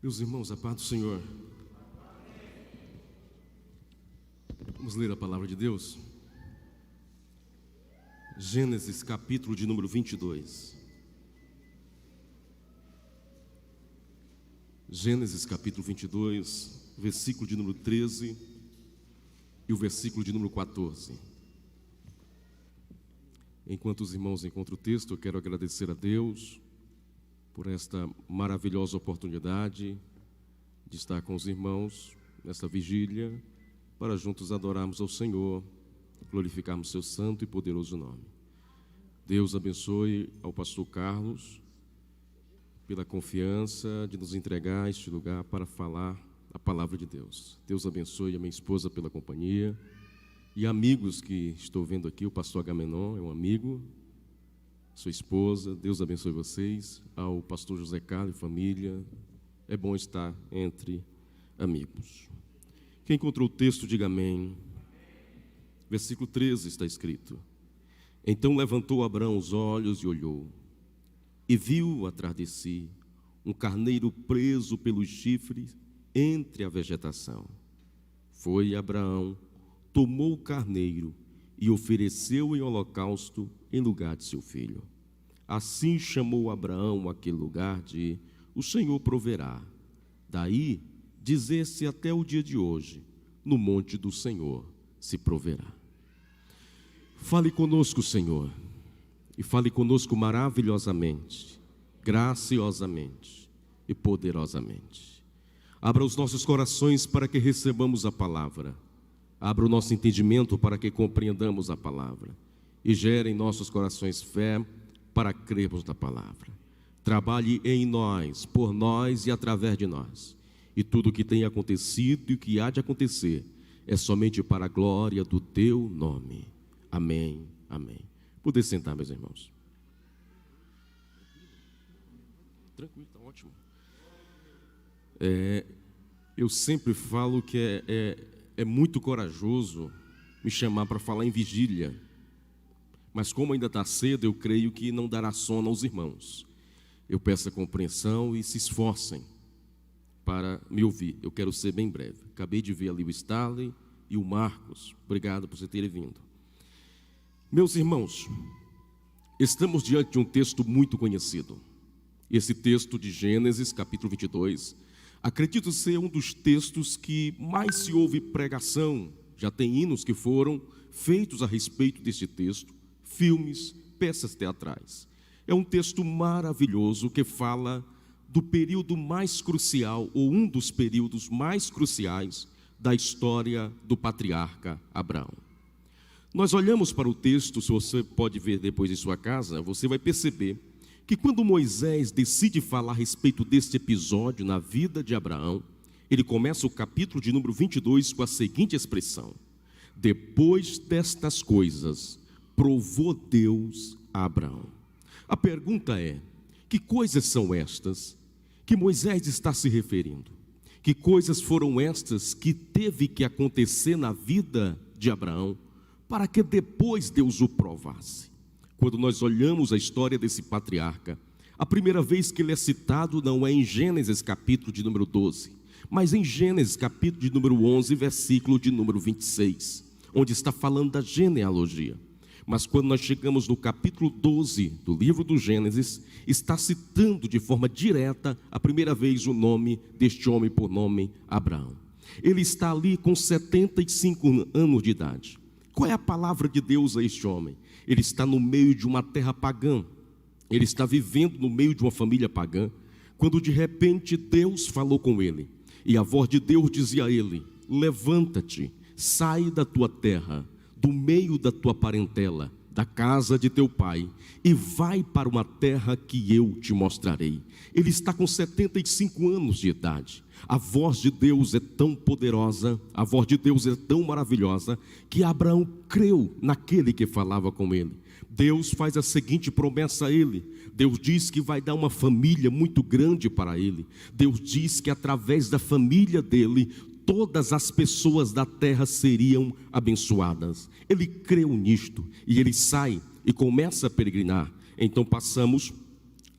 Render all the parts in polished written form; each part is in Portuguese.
Meus irmãos, a paz do Senhor. Vamos ler a palavra de Deus. Gênesis, capítulo de número 22. Gênesis, capítulo 22, versículo de número 13 e o versículo de número 14. Enquanto os irmãos encontram o texto, eu quero agradecer a Deus por esta maravilhosa oportunidade de estar com os irmãos nesta vigília, para juntos adorarmos ao Senhor, glorificarmos seu santo e poderoso nome. Deus abençoe ao pastor Carlos pela confiança de nos entregar a este lugar para falar a palavra de Deus. Deus abençoe a minha esposa pela companhia e amigos que estou vendo aqui. O pastor Agamenon é um amigo, sua esposa. Deus abençoe vocês. Ao pastor José Carlos e família, é bom estar entre amigos. Quem encontrou o texto, diga amém. Versículo 13 está escrito: Então levantou Abraão os olhos e olhou, e viu atrás de si um carneiro preso pelos chifres entre a vegetação. Foi Abraão, tomou o carneiro e ofereceu em holocausto em lugar de seu filho. Assim chamou Abraão aquele lugar de O Senhor proverá. Daí dizer-se até o dia de hoje: no monte do Senhor se proverá. Fale conosco, Senhor, e fale conosco maravilhosamente, graciosamente e poderosamente. Abra os nossos corações para que recebamos a palavra. Abra o nosso entendimento para que compreendamos a palavra. E gere em nossos corações fé para crermos na palavra. Trabalhe em nós, por nós e através de nós. E tudo o que tem acontecido e o que há de acontecer é somente para a glória do teu nome. Amém, amém. Poder sentar, meus irmãos. Tranquilo, está ótimo. Eu sempre falo que é muito corajoso me chamar para falar em vigília, mas como ainda está cedo, eu creio que não dará sono aos irmãos. Eu peço a compreensão e se esforcem para me ouvir. Eu quero ser bem breve. Acabei de ver ali o Starley e o Marcos. Obrigado por você terem vindo. Meus irmãos, estamos diante de um texto muito conhecido. Esse texto de Gênesis, capítulo 22, acredito ser um dos textos que mais se ouve pregação. Já tem hinos que foram feitos a respeito deste texto, filmes, peças teatrais. É um texto maravilhoso que fala do período mais crucial, ou um dos períodos mais cruciais da história do patriarca Abraão. Nós olhamos para o texto, se você pode ver depois em sua casa, você vai perceber que quando Moisés decide falar a respeito deste episódio na vida de Abraão, ele começa o capítulo de número 22 com a seguinte expressão: depois destas coisas, provou Deus a Abraão. A pergunta é: que coisas são estas que Moisés está se referindo? Que coisas foram estas que teve que acontecer na vida de Abraão para que depois Deus o provasse? Quando nós olhamos a história desse patriarca, a primeira vez que ele é citado não é em Gênesis capítulo de número 12, mas em Gênesis capítulo de número 11, versículo de número 26, onde está falando da genealogia. Mas quando nós chegamos no capítulo 12 do livro do Gênesis, está citando de forma direta a primeira vez o nome deste homem por nome Abraão. Ele está ali com 75 anos de idade. Qual é a palavra de Deus a este homem? Ele está no meio de uma terra pagã. Ele está vivendo no meio de uma família pagã, quando de repente Deus falou com ele. E a voz de Deus dizia a ele: levanta-te, sai da tua terra, do meio da tua parentela, da casa de teu pai, e vai para uma terra que eu te mostrarei. Ele está com 75 anos de idade. A voz de Deus é tão poderosa, a voz de Deus é tão maravilhosa, que Abraão creu naquele que falava com ele. Deus faz a seguinte promessa a ele. Deus diz que vai dar uma família muito grande para ele. Deus diz que através da família dele, todas as pessoas da terra seriam abençoadas. Ele creu nisto e ele sai e começa a peregrinar. Então passamos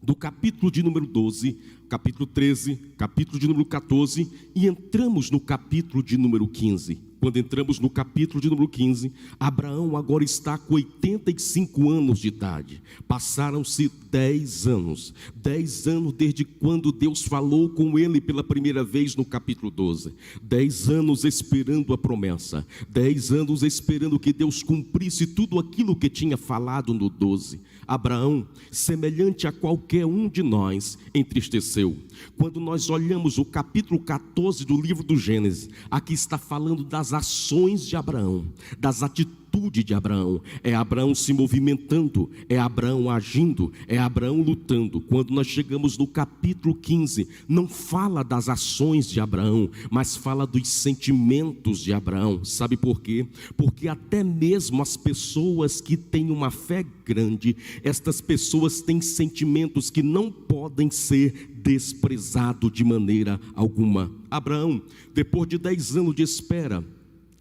do capítulo de número 12, capítulo 13, capítulo de número 14, e entramos no capítulo de número 15. Quando entramos no capítulo de número 15, Abraão agora está com 85 anos de idade. Passaram-se 10 anos desde quando Deus falou com ele pela primeira vez no capítulo 12. 10 anos esperando a promessa, 10 anos esperando que Deus cumprisse tudo aquilo que tinha falado no 12. Abraão, semelhante a qualquer um de nós, entristeceu. Quando nós olhamos o capítulo 14 do livro do Gênesis, aqui está falando das ações de Abraão, das atitudes de Abraão. É Abraão se movimentando, é Abraão agindo, é Abraão lutando. Quando nós chegamos no capítulo 15, não fala das ações de Abraão, mas fala dos sentimentos de Abraão. Sabe por quê? Porque até mesmo as pessoas que têm uma fé grande, estas pessoas têm sentimentos que não podem ser desprezados de maneira alguma. Abraão, depois de 10 anos de espera,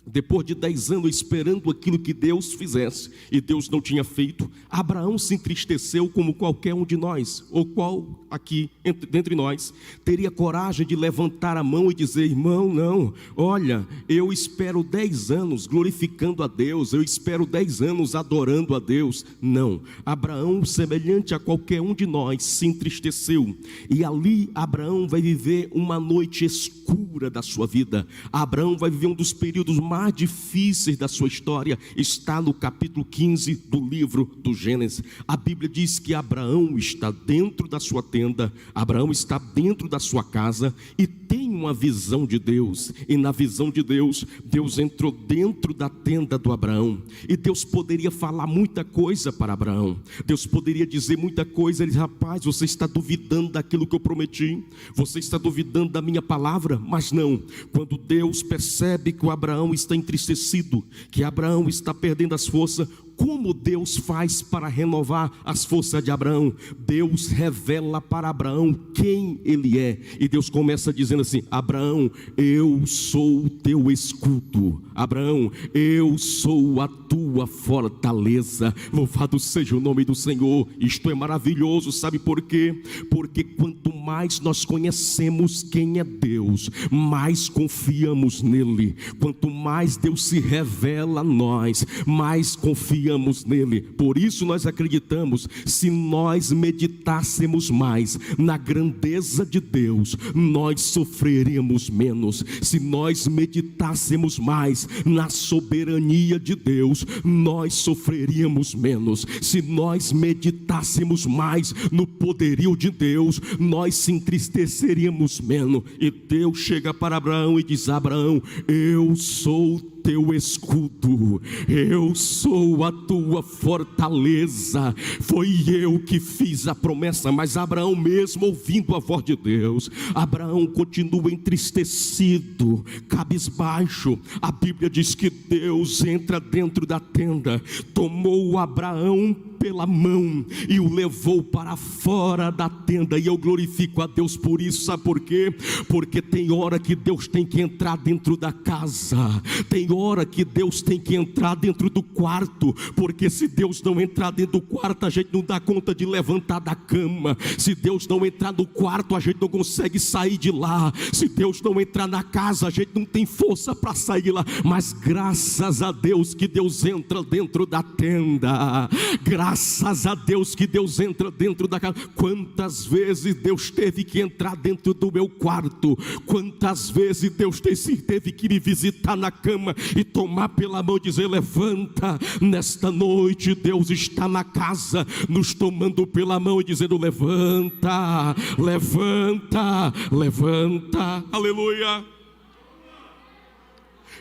depois de 10 anos esperando aquilo que Deus fizesse, e Deus não tinha feito, Abraão se entristeceu como qualquer um de nós, ou qual aqui, dentre nós, teria coragem de levantar a mão e dizer: irmão, não, olha, eu espero 10 anos glorificando a Deus, eu espero 10 anos adorando a Deus. Não, Abraão, semelhante a qualquer um de nós, se entristeceu, e ali Abraão vai viver uma noite escura da sua vida. Abraão vai viver um dos períodos mais difíceis da sua história. Está no capítulo 15 do livro do Gênesis. A Bíblia diz que Abraão está dentro da sua tenda, Abraão está dentro da sua casa e tem uma visão de Deus. E na visão de Deus, Deus entrou dentro da tenda do Abraão, e Deus poderia falar muita coisa para Abraão. Deus poderia dizer muita coisa. Ele diz: rapaz, você está duvidando daquilo que eu prometi, você está duvidando da minha palavra. Mas não, quando Deus percebe que o Abraão está entristecido, que Abraão está perdendo as forças, como Deus faz para renovar as forças de Abraão? Deus revela para Abraão quem ele é, e Deus começa dizendo assim: Abraão, eu sou o teu escudo. Abraão, eu sou a tua fortaleza. Louvado seja o nome do Senhor. Isto é maravilhoso, sabe por quê? Porque quanto mais nós conhecemos quem é Deus, mais confiamos nele. Quanto mais Deus se revela a nós, mais confiamos nele. Por isso nós acreditamos: se nós meditássemos mais na grandeza de Deus, nós sofreremos menos. Se nós meditássemos mais na soberania de Deus, nós sofreríamos menos. Se nós meditássemos mais no poderio de Deus, nós se entristeceríamos menos. E Deus chega para Abraão e diz: Abraão, eu sou teu escudo, eu sou a tua fortaleza. Foi eu que fiz a promessa. Mas Abraão, mesmo ouvindo a voz de Deus, Abraão continua entristecido, cabisbaixo. A Bíblia diz que Deus entra dentro da tenda, tomou Abraão pela mão e o levou para fora da tenda. E eu glorifico a Deus por isso. Sabe por quê? Porque tem hora que Deus tem que entrar dentro da casa, tem hora que Deus tem que entrar dentro do quarto, porque se Deus não entrar dentro do quarto, a gente não dá conta de levantar da cama. Se Deus não entrar no quarto, a gente não consegue sair de lá. Se Deus não entrar na casa, a gente não tem força para sair de lá. Mas graças a Deus que Deus entra dentro da tenda, graças a Deus que Deus entra dentro da casa. Quantas vezes Deus teve que entrar dentro do meu quarto, quantas vezes Deus teve que me visitar na cama e tomar pela mão e dizer: levanta, nesta noite Deus está na casa, nos tomando pela mão e dizendo: levanta, levanta, levanta, aleluia.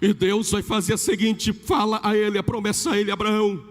E Deus vai fazer a seguinte: fala a ele, a promessa a ele: Abraão,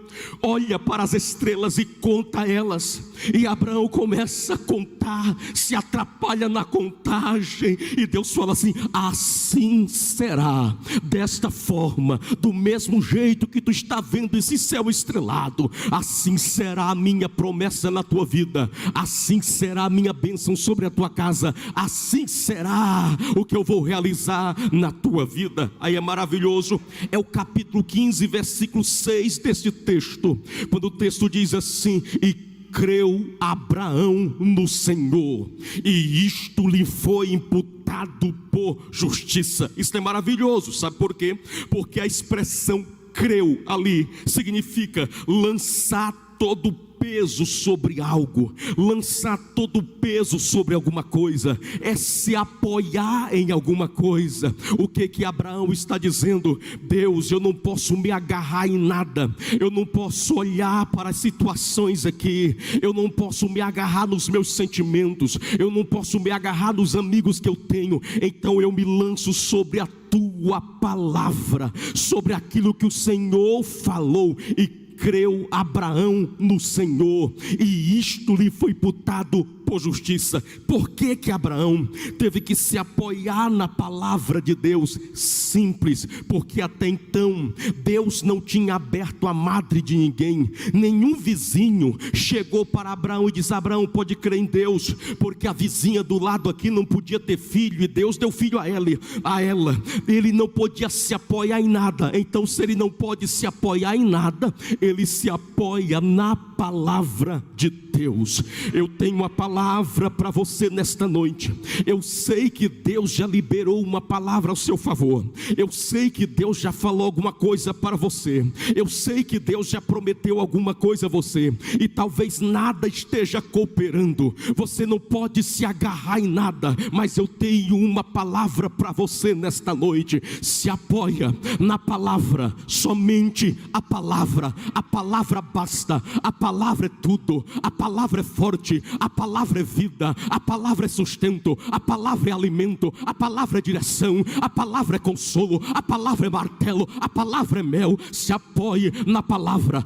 olha para as estrelas e conta elas. E Abraão começa a contar, se atrapalha na contagem, e Deus fala assim: assim será, desta forma, do mesmo jeito que tu está vendo esse céu estrelado, assim será a minha promessa na tua vida, assim será a minha bênção sobre a tua casa, assim será o que eu vou realizar na tua vida. Aí é maravilhoso, é o capítulo 15, versículo 6 desse texto, quando o texto diz assim: e creu Abraão no Senhor, e isto lhe foi imputado por justiça. Isso é maravilhoso, sabe por quê? Porque a expressão creu ali significa lançar todo o peso sobre algo, lançar todo o peso sobre alguma coisa, é se apoiar em alguma coisa. O que Abraão está dizendo? Deus, eu não posso me agarrar em nada, eu não posso olhar para as situações aqui, eu não posso me agarrar nos meus sentimentos, eu não posso me agarrar nos amigos que eu tenho, então eu me lanço sobre a tua palavra, sobre aquilo que o Senhor falou. E creu Abraão no Senhor, e isto lhe foi imputado por justiça. Por que Abraão teve que se apoiar na palavra de Deus? Simples, porque até então Deus não tinha aberto a madre de ninguém. Nenhum vizinho chegou para Abraão e disse: Abraão, pode crer em Deus, porque a vizinha do lado aqui não podia ter filho, e Deus deu filho a ela. Ele não podia se apoiar em nada. Então, se ele não pode se apoiar em nada, ele se apoia na palavra de Deus. Eu tenho uma palavra para você nesta noite. Eu sei que Deus já liberou uma palavra ao seu favor. Eu sei que Deus já falou alguma coisa para você. Eu sei que Deus já prometeu alguma coisa a você. E talvez nada esteja cooperando. Você não pode se agarrar em nada, mas eu tenho uma palavra para você nesta noite. Se apoia na palavra, somente a palavra. A palavra basta, a palavra é tudo, a palavra é forte, a palavra é vida, a palavra é sustento, a palavra é alimento, a palavra é direção, a palavra é consolo, a palavra é martelo, a palavra é mel. Se apoie na palavra,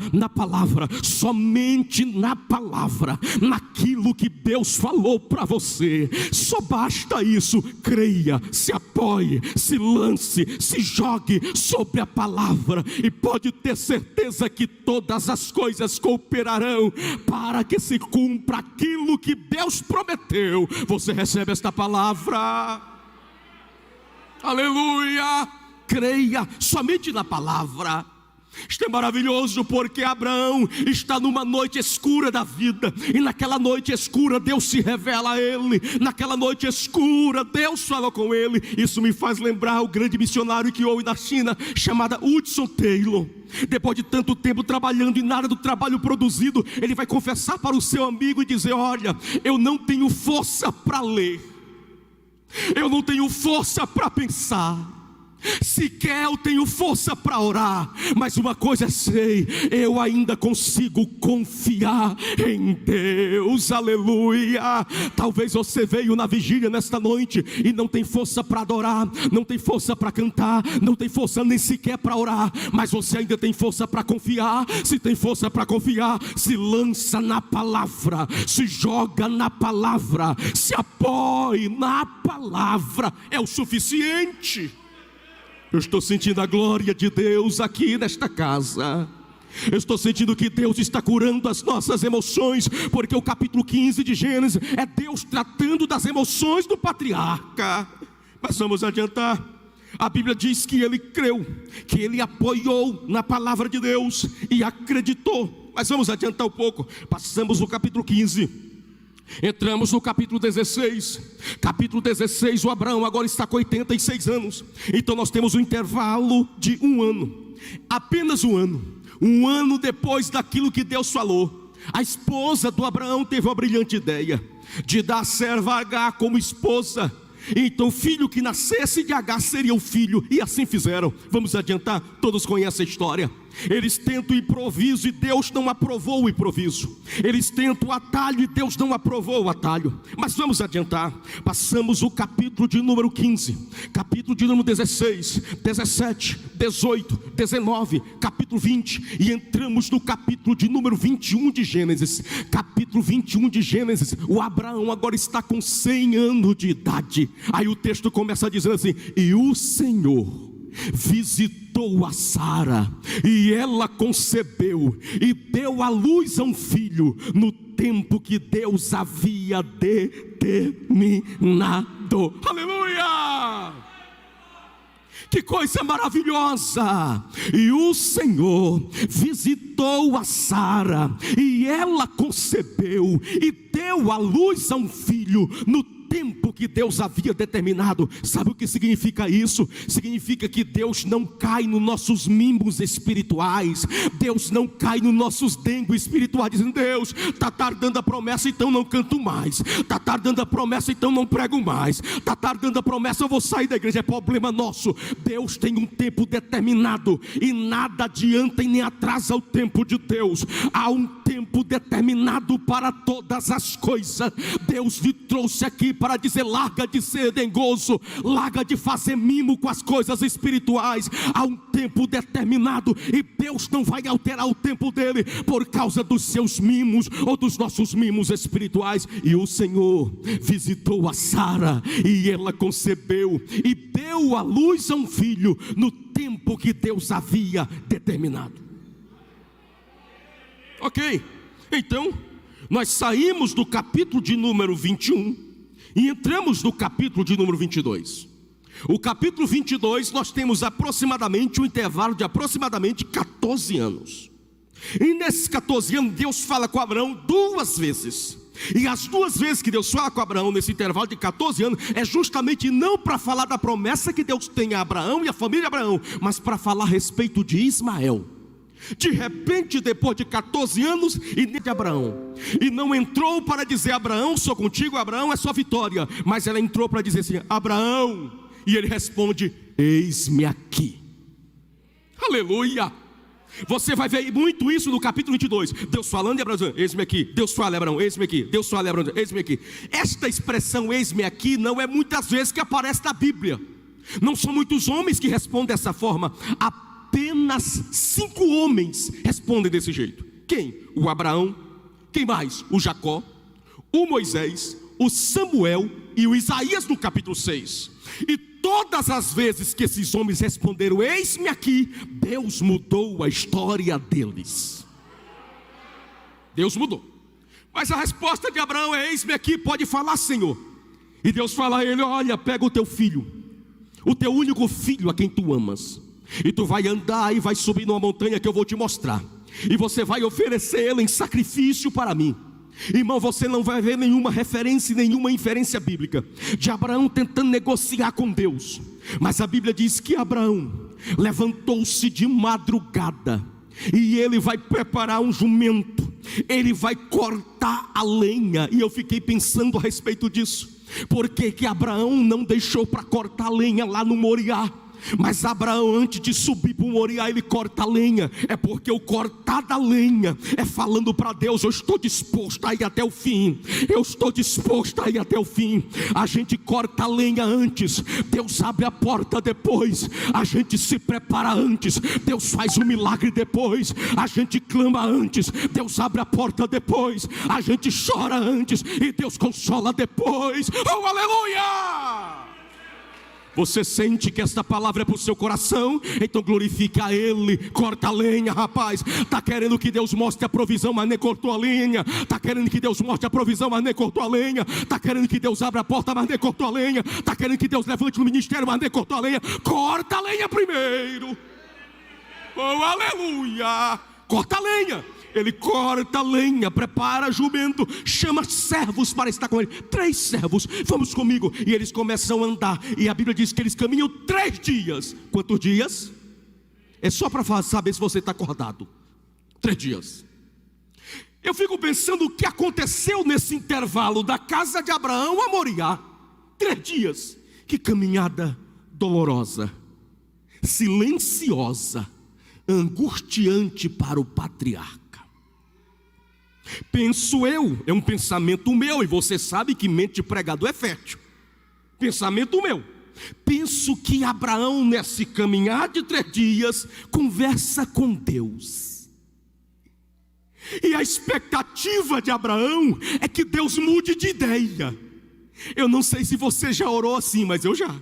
somente na palavra, naquilo que Deus falou para você. Só basta isso. Creia, se apoie, se lance, se jogue sobre a palavra, e pode ter certeza que todas as coisas cooperarão para que se cumpra aquilo que Deus prometeu. Você recebe esta palavra? Aleluia! Creia somente na palavra. Isto é maravilhoso, porque Abraão está numa noite escura da vida, e naquela noite escura Deus se revela a ele. Naquela noite escura Deus fala com ele. Isso me faz lembrar o grande missionário que houve na China, chamado Hudson Taylor. Depois de tanto tempo trabalhando e nada do trabalho produzido, ele vai confessar para o seu amigo e dizer: olha, eu não tenho força para ler, eu não tenho força para pensar, sequer eu tenho força para orar, mas uma coisa sei, eu ainda consigo confiar em Deus. Aleluia! Talvez você veio na vigília nesta noite e não tem força para adorar, não tem força para cantar, não tem força nem sequer para orar, mas você ainda tem força para confiar. Se tem força para confiar, se lança na palavra, se joga na palavra, se apoie na palavra, é o suficiente. Eu estou sentindo a glória de Deus aqui nesta casa. Eu estou sentindo que Deus está curando as nossas emoções, porque o capítulo 15 de Gênesis é Deus tratando das emoções do patriarca. Mas vamos adiantar. A Bíblia diz que ele creu, que ele apoiou na palavra de Deus e acreditou. Mas vamos adiantar um pouco. Passamos o capítulo 15. Entramos no capítulo 16. Capítulo 16, o Abraão agora está com 86 anos. Então nós temos um intervalo de um ano. Apenas um ano. Um ano depois daquilo que Deus falou, a esposa do Abraão teve uma brilhante ideia de dar a serva Agar como esposa. Então o filho que nascesse de Agar seria o filho, e assim fizeram. Vamos adiantar, todos conhecem a história. Eles tentam o improviso e Deus não aprovou o improviso. Eles tentam o atalho e Deus não aprovou o atalho. Mas vamos adiantar. Passamos o capítulo de número 15, capítulo de número 16, 17, 18, 19, capítulo 20, e entramos no capítulo de número 21 de Gênesis. Capítulo 21 de Gênesis, o Abraão agora está com 100 anos de idade. Aí o texto começa dizendo assim: e o Senhor visitou a Sara, e ela concebeu e deu à luz a um filho no tempo que Deus havia determinado. Aleluia! Que coisa maravilhosa! E o Senhor visitou a Sara, e ela concebeu e deu à luz a um filho no tempo que Deus havia determinado. Sabe o que significa isso? Significa que Deus não cai nos nossos mimos espirituais, Deus não cai nos nossos dengue espirituais, dizendo: Deus, está tardando a promessa, então não canto mais, está tardando a promessa, então não prego mais, está tardando a promessa, eu vou sair da igreja. É problema nosso. Deus tem um tempo determinado, e nada adianta e nem atrasa o tempo de Deus. Há um tempo determinado para todas as coisas. Deus lhe trouxe aqui para dizer: larga de ser dengoso, larga de fazer mimo com as coisas espirituais. Há um tempo determinado, e Deus não vai alterar o tempo dele por causa dos seus mimos ou dos nossos mimos espirituais. E o Senhor visitou a Sara, e ela concebeu e deu à luz a um filho no tempo que Deus havia determinado. Ok, então nós saímos do capítulo de número 21 e entramos no capítulo de número 22. O capítulo 22 nós temos aproximadamente um intervalo de aproximadamente 14 anos. E nesses 14 anos Deus fala com Abraão 2 vezes. E as 2 vezes que Deus fala com Abraão nesse intervalo de 14 anos é justamente não para falar da promessa que Deus tem a Abraão e a família de Abraão, mas para falar a respeito de Ismael. De repente, depois de 14 anos, e de Abraão, e não entrou para dizer: Abraão, sou contigo, Abraão, é sua vitória, mas ela entrou para dizer assim: Abraão, e ele responde: eis-me aqui. Aleluia! Você vai ver muito isso no capítulo 22. Deus falando e Abraão dizendo: eis-me aqui. Deus fala, Abraão, eis-me aqui. Deus fala, Abraão, eis-me aqui. Esta expressão eis-me aqui não é muitas vezes que aparece na Bíblia. Não são muitos homens que respondem dessa forma. Apenas 5 homens respondem desse jeito. Quem? O Abraão. Quem mais? O Jacó, o Moisés, o Samuel e o Isaías no capítulo 6. E todas as vezes que esses homens responderam eis-me aqui, Deus mudou a história deles. Deus mudou. Mas a resposta de Abraão é: eis-me aqui, pode falar, Senhor. E Deus fala a ele: olha, pega o teu filho, o teu único filho a quem tu amas, e tu vai andar e vai subir numa montanha que eu vou te mostrar, e você vai oferecer ele em sacrifício para mim. Irmão, você não vai ver nenhuma referência, nenhuma inferência bíblica de Abraão tentando negociar com Deus. Mas a Bíblia diz que Abraão levantou-se de madrugada, e ele vai preparar um jumento, ele vai cortar a lenha. E eu fiquei pensando a respeito disso. Por que Abraão não deixou para cortar a lenha lá no Moriá? Mas Abraão, antes de subir para o Moriá, ele corta a lenha. É porque o cortar da lenha é falando para Deus: eu estou disposto a ir até o fim. Eu estou disposto a ir até o fim. A gente corta a lenha antes, Deus abre a porta depois. A gente se prepara antes, Deus faz um milagre depois. A gente clama antes, Deus abre a porta depois. A gente chora antes e Deus consola depois. Oh, aleluia! Você sente que esta palavra é para o seu coração? Então glorifique a Ele. Corta a lenha, rapaz. Está querendo que Deus mostre a provisão, mas nem cortou a lenha. Está querendo que Deus mostre a provisão, mas nem cortou a lenha. Está querendo que Deus abra a porta, mas nem cortou a lenha. Está querendo que Deus levante no ministério, mas nem cortou a lenha. Corta a lenha primeiro. Oh, aleluia! Corta a lenha. Ele corta a lenha, prepara jumento, chama servos para estar com ele. 3 servos, vamos comigo. E eles começam a andar, e a Bíblia diz que eles caminham 3 dias. Quantos dias? É só para saber se você está acordado. 3 dias. Eu fico pensando o que aconteceu nesse intervalo da casa de Abraão a Moriá. 3 dias. Que caminhada dolorosa, silenciosa, angustiante para o patriarca. Penso eu, é um pensamento meu, e você sabe que mente de pregador é fértil. Pensamento meu. Penso que Abraão, nesse caminhar de 3 dias, conversa com Deus. E a expectativa de Abraão é que Deus mude de ideia. Eu não sei se você já orou assim, mas eu já.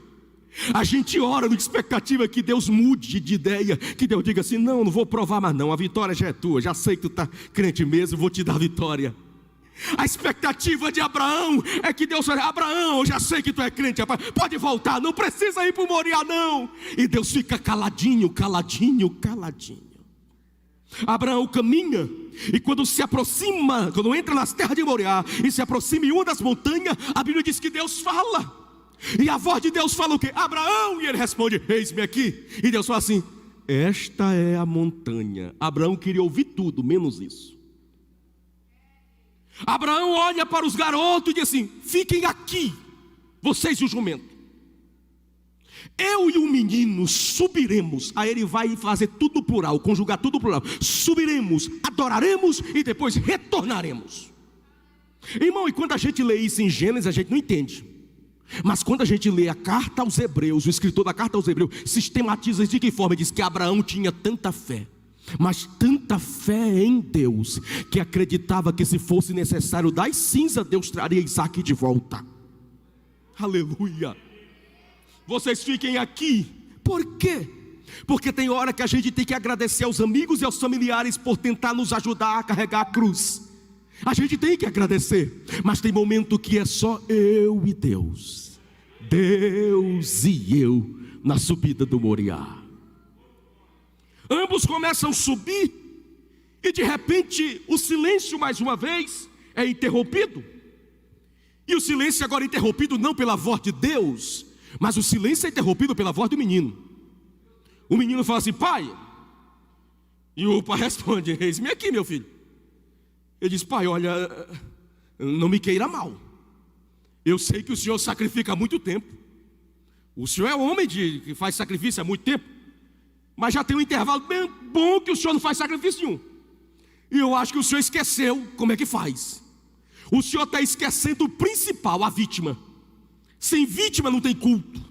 A gente ora na expectativa que Deus mude de ideia, que Deus diga assim: não vou provar mais não, a vitória já é tua, já sei que tu está crente mesmo, vou te dar a vitória. A expectativa de Abraão é que Deus fala: Abraão, eu já sei que tu é crente, rapaz, pode voltar, não precisa ir para o Moriá não. E Deus fica caladinho, caladinho, caladinho. Abraão caminha, e quando se aproxima, quando entra nas terras de Moriá e se aproxima em uma das montanhas, a Bíblia diz que Deus fala. E a voz de Deus fala o quê? Abraão! E ele responde: eis-me aqui. E Deus fala assim: esta é a montanha. Abraão queria ouvir tudo, menos isso. Abraão olha para os garotos e diz assim: fiquem aqui, vocês e o jumento. Eu e o menino subiremos. Aí ele vai fazer tudo plural, conjugar tudo plural. Subiremos, adoraremos e depois retornaremos. Irmão, e quando a gente lê isso em Gênesis, a gente não entende. Mas quando a gente lê a carta aos Hebreus, o escritor da carta aos Hebreus sistematiza de que forma? Diz que Abraão tinha tanta fé, mas tanta fé em Deus, que acreditava que se fosse necessário das cinzas, Deus traria Isaac de volta. Aleluia. Vocês fiquem aqui. Por quê? Porque tem hora que a gente tem que agradecer aos amigos e aos familiares por tentar nos ajudar a carregar a cruz. A gente tem que agradecer, mas tem momento que é só eu e Deus, Deus e eu, na subida do Moriá. Ambos começam a subir, e de repente o silêncio mais uma vez é interrompido. E o silêncio agora é interrompido não pela voz de Deus, mas o silêncio é interrompido pela voz do menino. O menino fala assim: pai. E o pai responde: eis-me aqui, meu filho. Ele diz: pai, olha, não me queira mal. Eu sei que o senhor sacrifica há muito tempo. O senhor é homem que faz sacrifício há muito tempo. Mas já tem um intervalo bem bom que o senhor não faz sacrifício nenhum. E eu acho que o senhor esqueceu como é que faz. O senhor está esquecendo o principal, a vítima. Sem vítima não tem culto.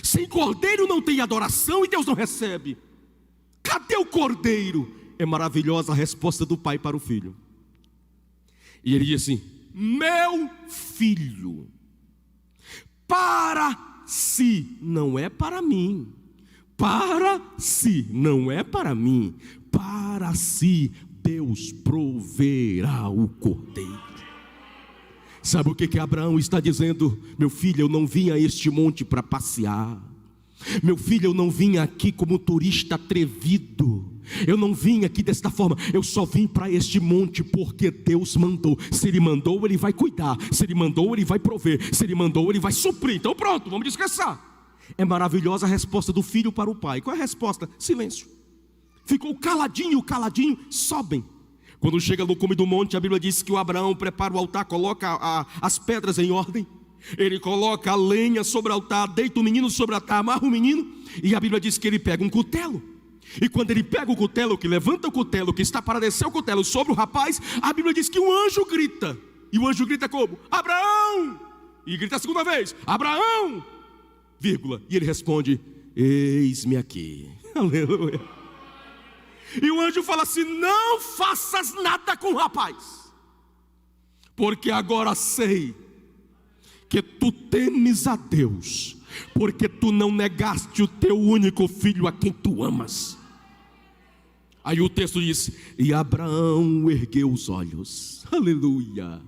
Sem cordeiro não tem adoração e Deus não recebe. Cadê o cordeiro? É maravilhosa a resposta do pai para o filho. E ele diz assim: meu filho, para si, não é para mim. Para si, não é para mim. Para si, Deus proverá o cordeiro. Sabe o que Abraão está dizendo? Meu filho, eu não vim a este monte para passear. Meu filho, eu não vim aqui como turista atrevido. Eu não vim aqui desta forma. Eu só vim para este monte porque Deus mandou. Se Ele mandou, Ele vai cuidar. Se Ele mandou, Ele vai prover. Se Ele mandou, Ele vai suprir. Então pronto, vamos descansar. É maravilhosa a resposta do filho para o pai. Qual é a resposta? Silêncio. Ficou caladinho, caladinho, sobem. Quando chega no cume do monte, a Bíblia diz que o Abraão prepara o altar, coloca as pedras em ordem. Ele coloca a lenha sobre o altar, deita o menino sobre o altar, amarra o menino. E a Bíblia diz que ele pega um cutelo. E quando ele pega o cutelo, que levanta o cutelo, que está para descer o cutelo sobre o rapaz, a Bíblia diz que um anjo grita. E o anjo grita como? Abraão! E grita a segunda vez: Abraão! Vírgula. E ele responde: eis-me aqui. Aleluia. E o anjo fala assim: não faças nada com o rapaz, porque agora sei que tu temes a Deus, porque tu não negaste o teu único filho a quem tu amas. Aí o texto diz: e Abraão ergueu os olhos, aleluia,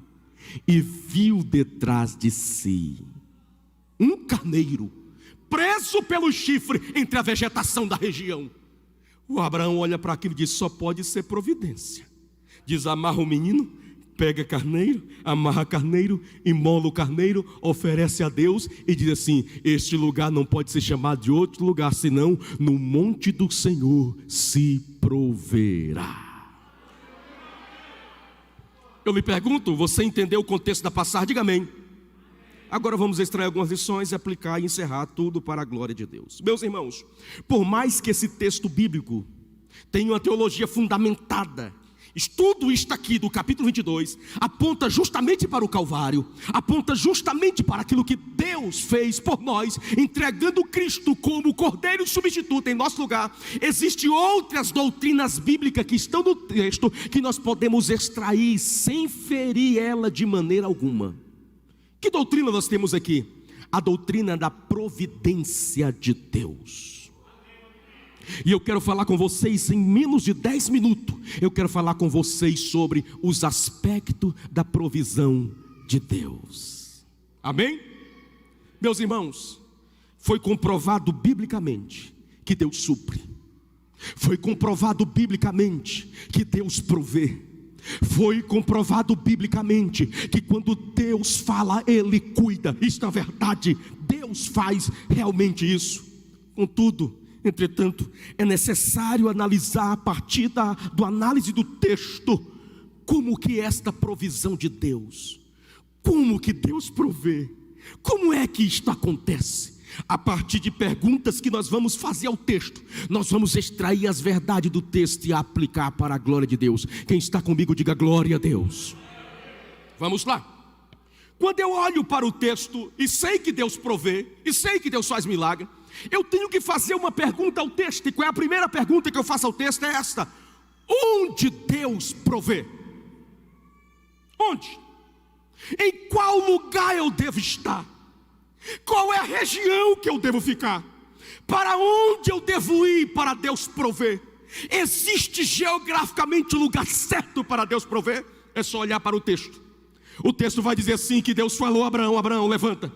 e viu detrás de si um carneiro preso pelo chifre entre a vegetação da região. O Abraão olha para aquilo e diz: só pode ser providência. Diz: amarra o menino, pega carneiro, amarra carneiro, imola o carneiro, oferece a Deus e diz assim: este lugar não pode ser chamado de outro lugar, senão no monte do Senhor se proverá. Eu lhe pergunto, você entendeu o contexto da passagem? Diga amém. Agora vamos extrair algumas lições e aplicar e encerrar tudo para a glória de Deus. Meus irmãos, por mais que esse texto bíblico tenha uma teologia fundamentada, tudo isto aqui do capítulo 22 aponta justamente para o Calvário, aponta justamente para aquilo que Deus fez por nós, entregando Cristo como cordeiro substituto em nosso lugar. Existem outras doutrinas bíblicas que estão no texto que nós podemos extrair sem ferir ela de maneira alguma. Que doutrina nós temos aqui? A doutrina da providência de Deus. E eu quero falar com vocês em menos de 10 minutos. Eu quero falar com vocês sobre os aspectos da provisão de Deus. Amém? Meus irmãos, foi comprovado biblicamente que Deus supre. Foi comprovado biblicamente que Deus provê. Foi comprovado biblicamente que quando Deus fala, Ele cuida. Isto é verdade, Deus faz realmente isso. Contudo, entretanto, é necessário analisar a partir do análise do texto, como que esta provisão de Deus, como que Deus provê, como é que isto acontece? A partir de perguntas que nós vamos fazer ao texto, nós vamos extrair as verdades do texto e aplicar para a glória de Deus. Quem está comigo, diga glória a Deus. Vamos lá. Quando eu olho para o texto e sei que Deus provê, e sei que Deus faz milagre, eu tenho que fazer uma pergunta ao texto. E qual é a primeira pergunta que eu faço ao texto? É esta: onde Deus provê? Onde? Em qual lugar eu devo estar? Qual é a região que eu devo ficar? Para onde eu devo ir para Deus prover? Existe geograficamente o lugar certo para Deus prover? É só olhar para o texto. O texto vai dizer assim, que Deus falou a Abraão: Abraão, levanta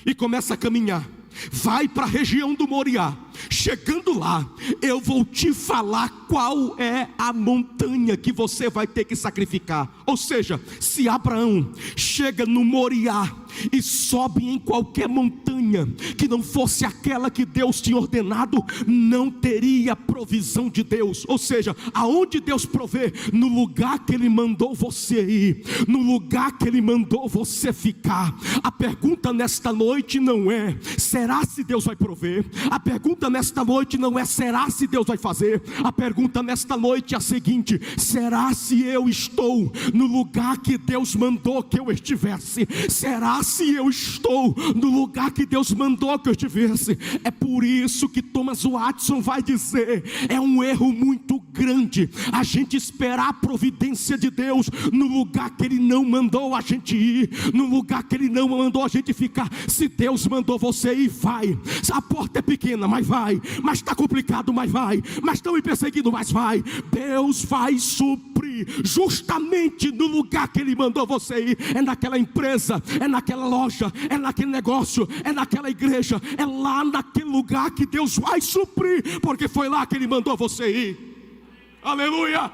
e começa a caminhar. Vai para a região do Moriá. Chegando lá, eu vou te falar qual é a montanha que você vai ter que sacrificar. Ou seja, se Abraão chega no Moriá e sobe em qualquer montanha que não fosse aquela que Deus tinha ordenado, não teria provisão de Deus. Ou seja, aonde Deus provê? No lugar que Ele mandou você ir, no lugar que Ele mandou você ficar. A pergunta nesta noite não é: será se Deus vai prover? A pergunta nesta noite não é: será se Deus vai fazer? A pergunta nesta noite é a seguinte: será se eu estou no lugar que Deus mandou que eu estivesse? Será se eu estou no lugar que Deus mandou que eu estivesse? É por isso que Thomas Watson vai dizer: é um erro muito grande a gente esperar a providência de Deus no lugar que Ele não mandou a gente ir, no lugar que Ele não mandou a gente ficar. Se Deus mandou você ir, vai. A porta é pequena, mas vai. Mas está complicado, mas vai. Mas estão me perseguindo, mas vai. Deus vai suprir justamente no lugar que Ele mandou você ir. É naquela empresa, é naquela loja, é naquele negócio, é naquela igreja, é lá naquele lugar que Deus vai suprir, porque foi lá que Ele mandou você ir. Aleluia,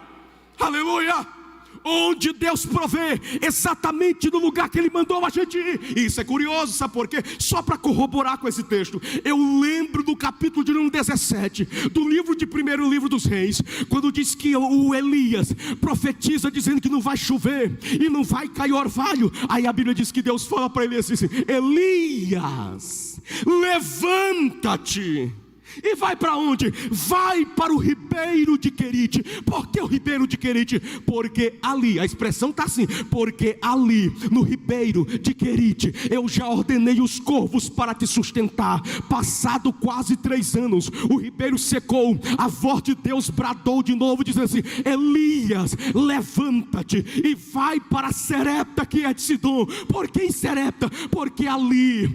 aleluia. Onde Deus provê, exatamente no lugar que Ele mandou a gente ir. E isso é curioso, sabe por quê? Só para corroborar com esse texto, eu lembro do capítulo de número 17 do livro de primeiro livro dos reis, quando diz que o Elias profetiza dizendo que não vai chover e não vai cair orvalho. Aí a Bíblia diz que Deus fala para Elias assim: Elias, levanta-te. E vai para onde? Vai para o ribeiro de Querite. Por que o ribeiro de Querite? Porque ali, a expressão está assim: porque ali no ribeiro de Querite eu já ordenei os corvos para te sustentar. Passado quase 3 anos, o ribeiro secou. A voz de Deus bradou de novo, dizendo assim: Elias, levanta-te e vai para Serepta, que é de Sidom. Por que em Serepta? Porque ali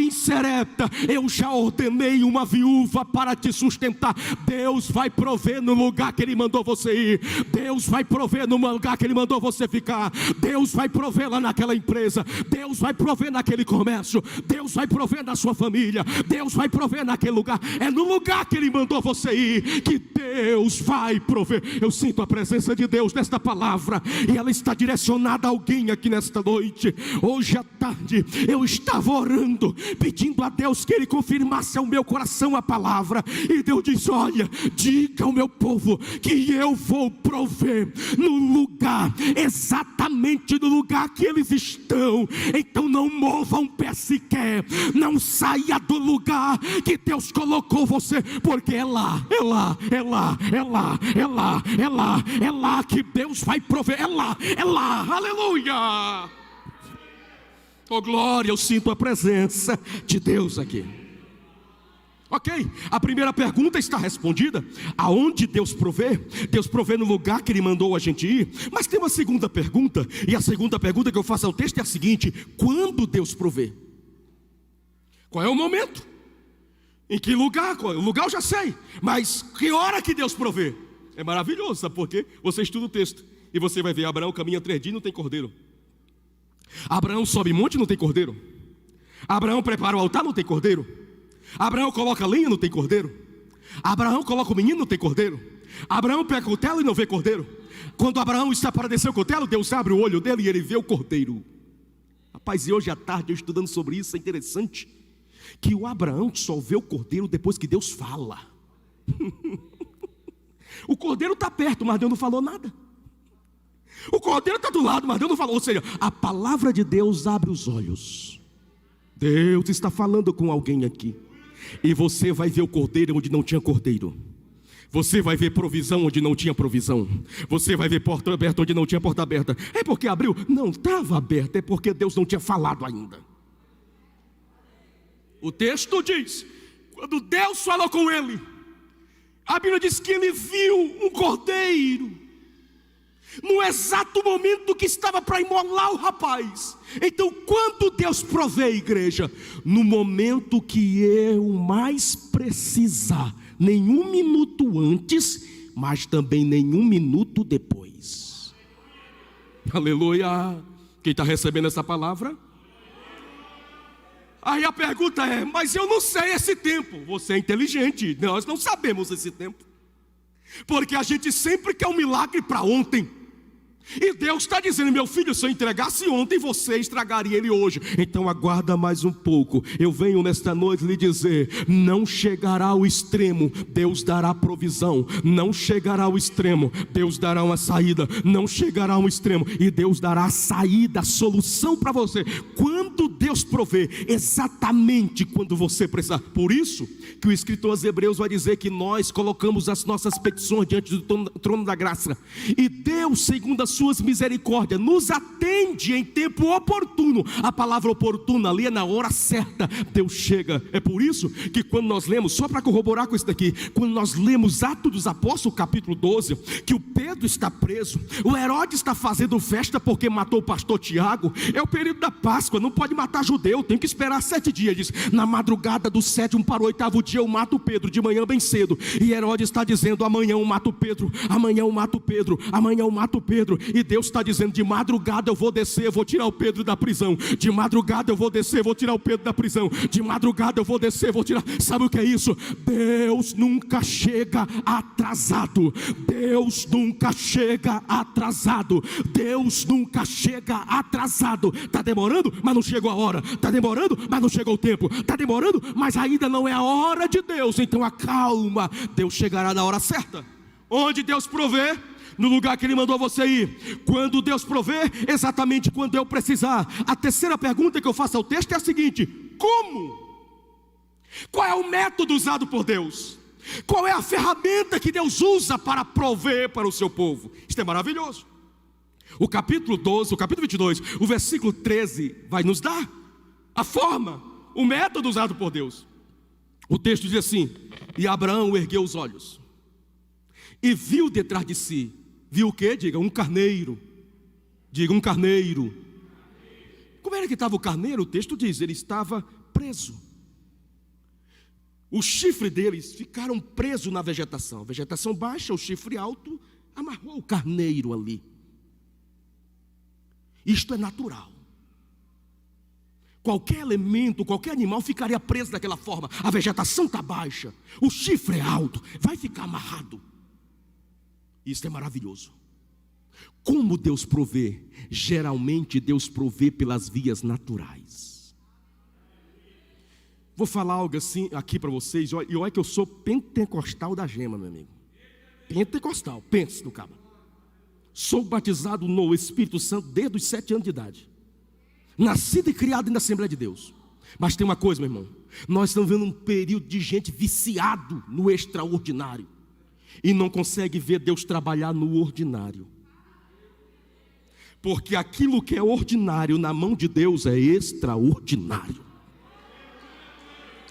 em Serepta eu já ordenei uma viúva para te sustentar. Deus vai prover no lugar que Ele mandou você ir. Deus vai prover no lugar que Ele mandou você ficar. Deus vai prover lá naquela empresa. Deus vai prover naquele comércio. Deus vai prover na sua família. Deus vai prover naquele lugar. É no lugar que Ele mandou você ir que Deus vai prover. Eu sinto a presença de Deus nesta palavra, e ela está direcionada a alguém aqui nesta noite. Hoje à tarde eu estava orando, pedindo a Deus que Ele confirmasse ao meu coração a palavra. E Deus disse: olha, diga ao meu povo que eu vou prover no lugar, exatamente no lugar que eles estão. Então não mova um pé sequer, não saia do lugar que Deus colocou você, porque é lá, é lá, é lá, é lá, é lá, é lá, é lá que Deus vai prover. É lá, aleluia. Oh glória, eu sinto a presença de Deus aqui. Ok, a primeira pergunta está respondida. Aonde Deus provê? Deus provê no lugar que Ele mandou a gente ir. Mas tem uma segunda pergunta, e a segunda pergunta que eu faço ao texto é a seguinte: quando Deus provê? Qual é o momento Em que lugar? O lugar eu já sei, mas que hora que Deus provê? É maravilhoso, sabe por quê? Você estuda o texto e você vai ver: Abraão caminha 3 dias e não tem cordeiro. Abraão sobe monte e não tem cordeiro. Abraão prepara o altar, não tem cordeiro. Abraão coloca lenha, não tem cordeiro. Abraão coloca o menino, não tem cordeiro. Abraão pega o cutelo e não vê cordeiro. Quando Abraão está para descer o cutelo, Deus abre o olho dele e ele vê o cordeiro. Rapaz, e hoje à tarde eu estudando sobre isso, é interessante que o Abraão só vê o cordeiro depois que Deus fala. O cordeiro está perto, mas Deus não falou nada. O cordeiro está do lado, mas Deus não falou. Ou seja, a palavra de Deus abre os olhos. Deus está falando com alguém aqui. E você vai ver o cordeiro onde não tinha cordeiro. Você vai ver provisão onde não tinha provisão. Você vai ver porta aberta onde não tinha porta aberta. É porque abriu? Não, estava aberta. É porque Deus não tinha falado ainda. O texto diz: quando Deus falou com ele, a Bíblia diz que ele viu um cordeiro no exato momento que estava para imolar o rapaz. Então, quando Deus provê, igreja, no momento que eu mais precisar, nenhum minuto antes, mas também nenhum minuto depois. Aleluia. Quem está recebendo essa palavra? Aí a pergunta é: mas eu não sei esse tempo. Você é inteligente, nós não sabemos esse tempo, porque a gente sempre quer um milagre para ontem. E Deus está dizendo: meu filho, se eu entregasse ontem, você estragaria ele hoje. Então aguarda mais um pouco. Eu venho nesta noite lhe dizer: não chegará ao extremo, Deus dará provisão. Não chegará ao extremo, Deus dará uma saída. Não chegará ao extremo, e Deus dará a saída, a solução para você. Quando Deus provê, exatamente quando você precisar. Por isso que o escritor aos Hebreus vai dizer que nós colocamos as nossas petições diante do trono da graça, e Deus, segundo a suas misericórdias, nos atende em tempo oportuno. A palavra oportuna ali é na hora certa. Deus chega. É por isso que quando nós lemos, só para corroborar com isso daqui, quando nós lemos Atos dos Apóstolos capítulo 12, que o Pedro está preso, o Herodes está fazendo festa porque matou o pastor Tiago. É o período da Páscoa, não pode matar judeu, tem que esperar 7 dias. Diz: na madrugada do 7º para o 8º dia eu mato Pedro, de manhã bem cedo. E Herodes está dizendo: amanhã eu mato Pedro, amanhã eu mato Pedro, amanhã eu mato Pedro. E Deus está dizendo: de madrugada eu vou descer, eu vou tirar o Pedro da prisão. De madrugada eu vou descer, vou tirar o Pedro da prisão. De madrugada eu vou descer, vou tirar. Sabe o que é isso? Deus nunca chega atrasado. Deus nunca chega atrasado. Deus nunca chega atrasado. Está demorando, mas não chegou a hora. Está demorando, mas não chegou o tempo. Está demorando, mas ainda não é a hora de Deus. Então acalma, Deus chegará na hora certa. Onde Deus provê, no lugar que Ele mandou você ir. Quando Deus provê, exatamente quando eu precisar. A terceira pergunta que eu faço ao texto é a seguinte: como? Qual é o método usado por Deus? Qual é a ferramenta que Deus usa para prover para o seu povo? Isso é maravilhoso. O capítulo 12, o capítulo 22, o versículo 13 vai nos dar a forma, o método usado por Deus. O texto diz assim: e Abraão ergueu os olhos e viu detrás de si. Viu o quê? Diga: um carneiro. Diga: um carneiro. Como era que estava o carneiro? O texto diz: ele estava preso. O chifre deles ficaram presos na vegetação. A vegetação baixa, o chifre alto amarrou o carneiro ali. Isto é natural. Qualquer elemento, qualquer animal ficaria preso daquela forma. A vegetação está baixa, o chifre é alto, vai ficar amarrado. Isso é maravilhoso. Como Deus provê? Geralmente Deus provê pelas vias naturais. Vou falar algo assim aqui para vocês. E olha que eu sou pentecostal da gema, meu amigo. Pentecostal, pense no cabo. Sou batizado no Espírito Santo desde os 7 anos de idade. Nascido e criado na Assembleia de Deus. Mas tem uma coisa, meu irmão: nós estamos vendo um período de gente viciado no extraordinário e não consegue ver Deus trabalhar no ordinário. Porque aquilo que é ordinário na mão de Deus é extraordinário.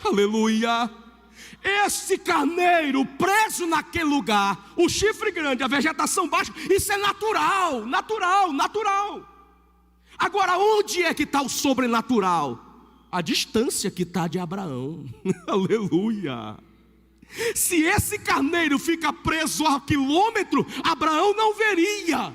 Aleluia. Esse carneiro preso naquele lugar, o chifre grande, a vegetação baixa, isso é natural, natural, natural. Agora, onde é que está o sobrenatural? a distância que está de Abraão. Aleluia. Se esse carneiro fica preso a quilômetro, Abraão não veria.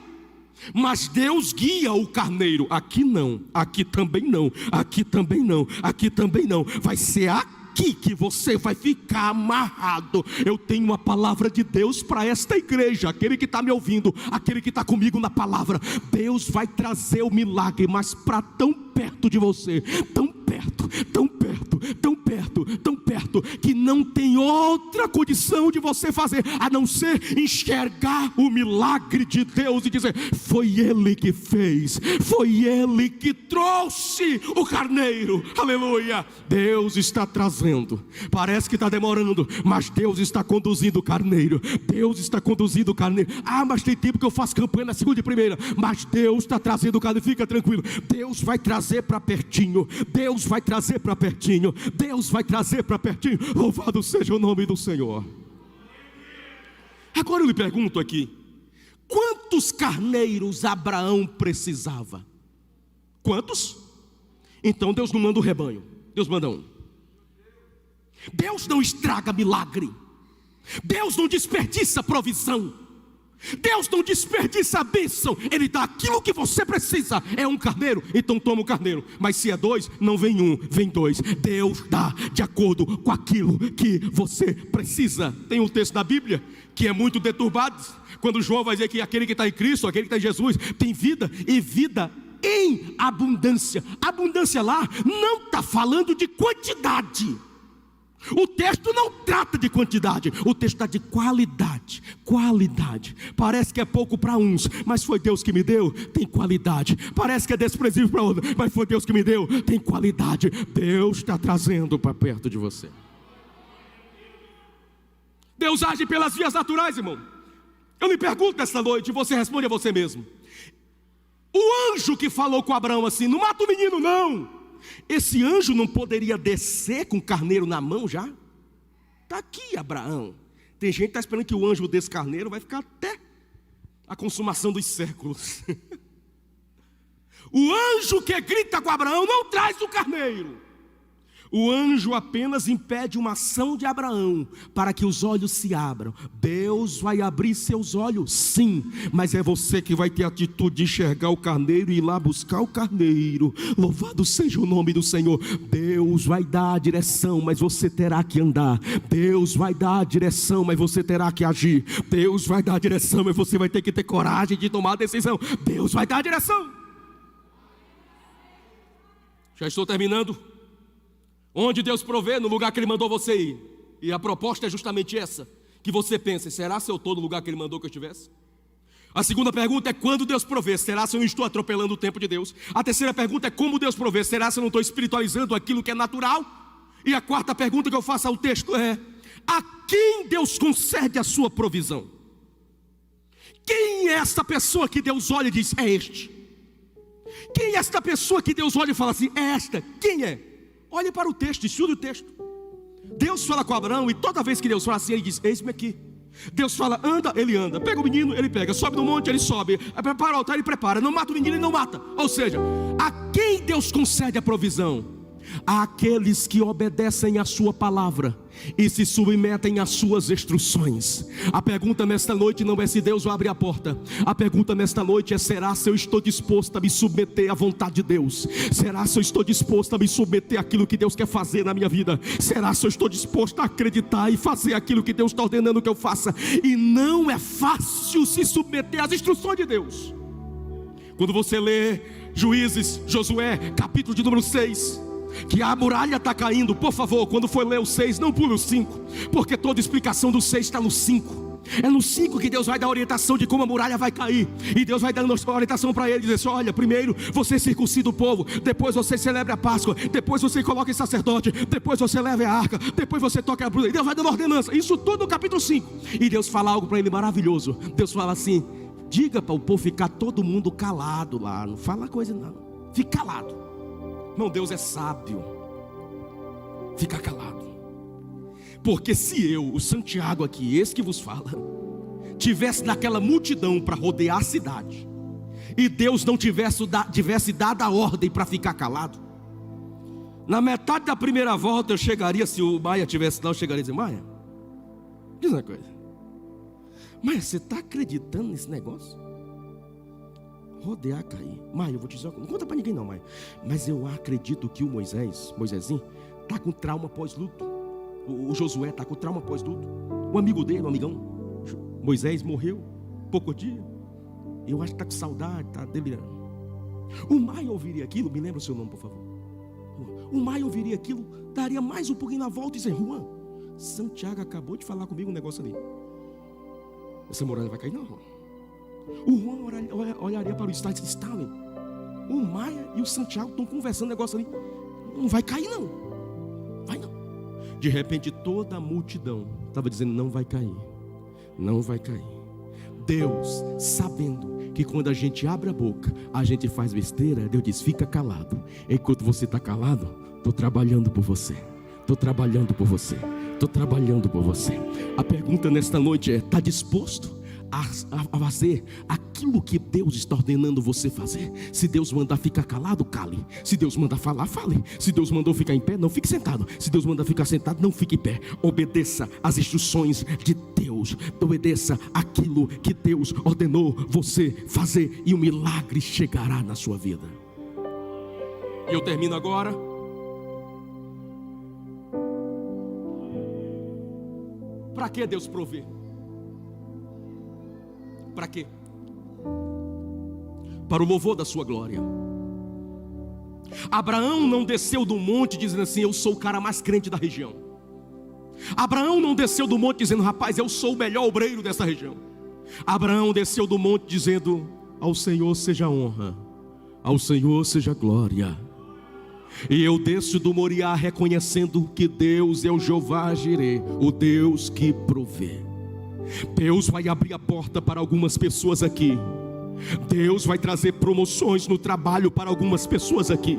Mas Deus guia o carneiro. Aqui não, aqui também não, aqui também não, aqui também não. Vai ser aqui que você vai ficar amarrado. Eu tenho uma palavra de Deus para esta igreja. Aquele que está me ouvindo, aquele que está comigo na palavra, Deus vai trazer o milagre, mas para tão perto de você, tão perto, tão perto, tão perto, tão perto, que não tem outra condição de você fazer a não ser enxergar o milagre de Deus e dizer: foi Ele que fez, foi Ele que trouxe o carneiro. Aleluia. Deus está trazendo, parece que está demorando, mas Deus está conduzindo o carneiro. Deus está conduzindo o carneiro. Ah, mas tem tempo que eu faço campanha na segunda e primeira, mas Deus está trazendo o carneiro. Fica tranquilo, Deus vai trazer para pertinho, Deus vai trazer para pertinho, Deus vai trazer para pertinho. Louvado seja o nome do Senhor. Agora eu lhe pergunto aqui: quantos carneiros Abraão precisava? Quantos? Então Deus não manda o rebanho, Deus manda um. Deus não estraga milagre, Deus não desperdiça provisão, Deus não desperdiça a bênção. Ele dá aquilo que você precisa. É um carneiro, então toma o carneiro. Mas se é dois, não vem um, vem dois. Deus dá de acordo com aquilo que você precisa. Tem um texto da Bíblia que é muito deturbado, quando João vai dizer que aquele que está em Cristo, aquele que está em Jesus, tem vida e vida em abundância. Abundância lá não está falando de quantidade. O texto não trata de quantidade, o texto está de qualidade. Qualidade. Parece que é pouco para uns, mas foi Deus que me deu, tem qualidade. Parece que é desprezível para outros, mas foi Deus que me deu, tem qualidade. Deus está trazendo para perto de você. Deus age pelas vias naturais, irmão. Eu me pergunto esta noite, você responde a você mesmo. O anjo que falou com Abraão assim: não mata o menino não. Esse anjo não poderia descer com o carneiro na mão já? Está aqui Abraão. Tem gente que está esperando que o anjo desse carneiro vai ficar até a consumação dos séculos. O anjo que grita com Abraão não traz o carneiro. O anjo apenas impede uma ação de Abraão para que os olhos se abram. Deus vai abrir seus olhos, sim, mas é você que vai ter a atitude de enxergar o carneiro e ir lá buscar o carneiro. Louvado seja o nome do Senhor. Deus vai dar a direção, mas você terá que andar. Deus vai dar a direção, mas você terá que agir. Deus vai dar a direção, mas você vai ter que ter coragem de tomar a decisão. Deus vai dar a direção. Já estou terminando. Onde Deus provê, no lugar que Ele mandou você ir. E a proposta é justamente essa, que você pense: será se eu estou no lugar que Ele mandou que eu estivesse? A segunda pergunta é: quando Deus provê, será se eu não estou atropelando o tempo de Deus? A terceira pergunta é: como Deus provê, será se eu não estou espiritualizando aquilo que é natural? E a quarta pergunta que eu faço ao texto é: a quem Deus concede a sua provisão? Quem é esta pessoa que Deus olha e diz: é este? Quem é esta pessoa que Deus olha e fala assim: é esta? Quem é? Olhe para o texto, estude o texto. Deus fala com Abraão e toda vez que Deus fala assim, Ele diz: eis-me aqui. Deus fala: anda, Ele anda. Pega o menino, Ele pega. Sobe no monte, Ele sobe. Prepara o altar, Ele prepara. Não mata o menino, Ele não mata. Ou seja, a quem Deus concede a provisão? Àqueles que obedecem à sua palavra e se submetem às suas instruções. A pergunta nesta noite não é se Deus vai abrir a porta. A pergunta nesta noite é: será se eu estou disposto a me submeter à vontade de Deus? Será se eu estou disposto a me submeter àquilo que Deus quer fazer na minha vida? Será se eu estou disposto a acreditar e fazer aquilo que Deus está ordenando que eu faça? E não é fácil se submeter às instruções de Deus. Quando você lê Juízes, Josué, capítulo de número 6, que a muralha está caindo, por favor, quando for ler o 6, não pule o 5, porque toda explicação do 6 está no 5. É no 5 que Deus vai dar a orientação de como a muralha vai cair. E Deus vai dando a orientação para ele, dizer assim: olha, primeiro você circuncida o povo, depois você celebra a Páscoa, depois você coloca em sacerdote, depois você leva a arca, depois você toca a brasa. E Deus vai dando ordenança, isso tudo no capítulo 5. E Deus fala algo para ele maravilhoso. Deus fala assim: diga para o povo ficar todo mundo calado lá, não fala coisa não, fica calado. Irmão, Deus é sábio. Fica calado. Porque se eu, o Santiago aqui, esse que vos fala, tivesse naquela multidão para rodear a cidade, e Deus não tivesse dado a ordem para ficar calado, Na metade da primeira volta eu chegaria, se o Maia tivesse lá, eu chegaria e dizer: Maia, diz uma coisa. Maia, você está acreditando nesse negócio? Rodear, cair. Maia, eu vou te dizer uma coisa. Não conta para ninguém não, Maia. Mas eu acredito que o Moisésinho, está com trauma pós-luto. O Josué está com trauma pós-luto. O amigo dele, o amigão Moisés, morreu pouco dia. Eu acho que está com saudade, está delirando. O Maia ouviria aquilo, me lembra o seu nome, por favor. O Maia ouviria aquilo, daria mais um pouquinho na volta e dizer: Juan, Santiago acabou de falar comigo um negócio ali. Essa muralha vai cair? Não, Juan. O Juan olharia para o Stalin. O Maia e o Santiago estão conversando um negócio ali. Não vai cair não. Vai não. De repente toda a multidão estava dizendo: não vai cair. Não vai cair. Deus, sabendo que quando a gente abre a boca, a gente faz besteira, Deus diz: fica calado. Enquanto você está calado, estou trabalhando por você. Estou trabalhando por você. Estou trabalhando por você. A pergunta nesta noite é: está disposto a fazer aquilo que Deus está ordenando você fazer? Se Deus mandar ficar calado, cale. Se Deus mandar falar, fale. Se Deus mandou ficar em pé, não fique sentado. Se Deus mandar ficar sentado, não fique em pé. Obedeça às instruções de Deus. Obedeça aquilo que Deus ordenou você fazer, e o milagre chegará na sua vida. E eu termino agora. Para que Deus provê? Para quê? Para o louvor da sua glória. Abraão não desceu do monte dizendo assim: eu sou o cara mais crente da região. Abraão não desceu do monte dizendo: rapaz, eu sou o melhor obreiro dessa região. Abraão desceu do monte dizendo: ao Senhor seja honra, ao Senhor seja glória. E eu desço do Moriá reconhecendo que Deus é o Jeová Jireh, o Deus que provê. Deus vai abrir a porta para algumas pessoas aqui. Deus vai trazer promoções no trabalho para algumas pessoas aqui.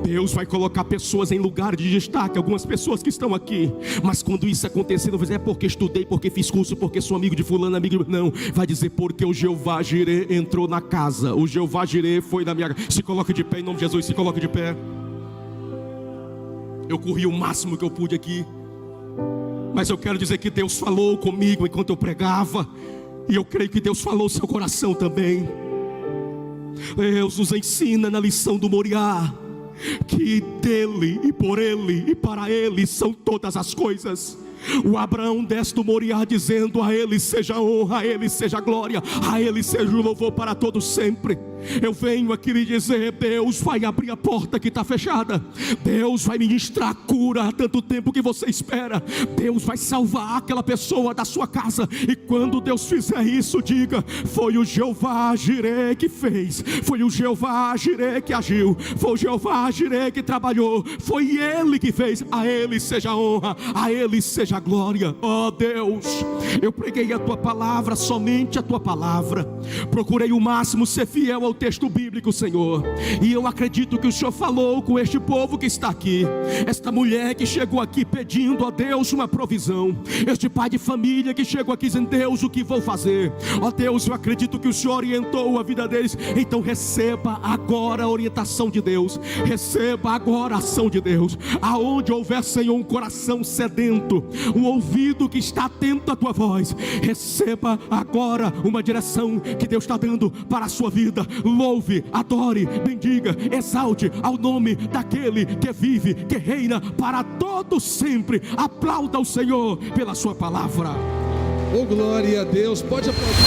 Deus vai colocar pessoas em lugar de destaque, algumas pessoas que estão aqui. Mas quando isso acontecer, não vai dizer: é porque estudei, porque fiz curso, porque sou amigo de fulano, amigo. Não, vai dizer: porque o Jeová Jireh entrou na casa. O Jeová Jireh foi na minha casa. Se coloque de pé em nome de Jesus, se coloque de pé. Eu corri o máximo que eu pude aqui, mas eu quero dizer que Deus falou comigo enquanto eu pregava, e eu creio que Deus falou no seu coração também. Deus nos ensina na lição do Moriá que dele e por ele e para ele são todas as coisas. O Abraão desce do Moriá dizendo: a ele seja honra, a ele seja glória, a ele seja o louvor para todos sempre. Eu venho aqui lhe dizer: Deus vai abrir a porta que está fechada. Deus vai ministrar cura há tanto tempo que você espera. Deus vai salvar aquela pessoa da sua casa. E quando Deus fizer isso, diga: foi o Jeová Jireh que fez, foi o Jeová Jireh que agiu, foi o Jeová Jireh que trabalhou, foi Ele que fez. A Ele seja a honra, a Ele seja a glória. Ó Deus, eu preguei a Tua palavra, somente a Tua palavra. Procurei o máximo ser fiel ao texto bíblico, Senhor, e eu acredito que o Senhor falou com este povo que está aqui, esta mulher que chegou aqui pedindo a Deus uma provisão, este pai de família que chegou aqui dizendo: Deus, o que vou fazer? Ó Deus, eu acredito que o Senhor orientou a vida deles. Então receba agora a orientação de Deus, receba agora a ação de Deus. Aonde houver, Senhor, um coração sedento, um ouvido que está atento à Tua voz, receba agora uma direção que Deus está dando para a sua vida. Louve, adore, bendiga, exalte ao nome daquele que vive, que reina para todos sempre. Aplauda o Senhor pela sua palavra. Oh, glória a Deus. Pode aplaudir.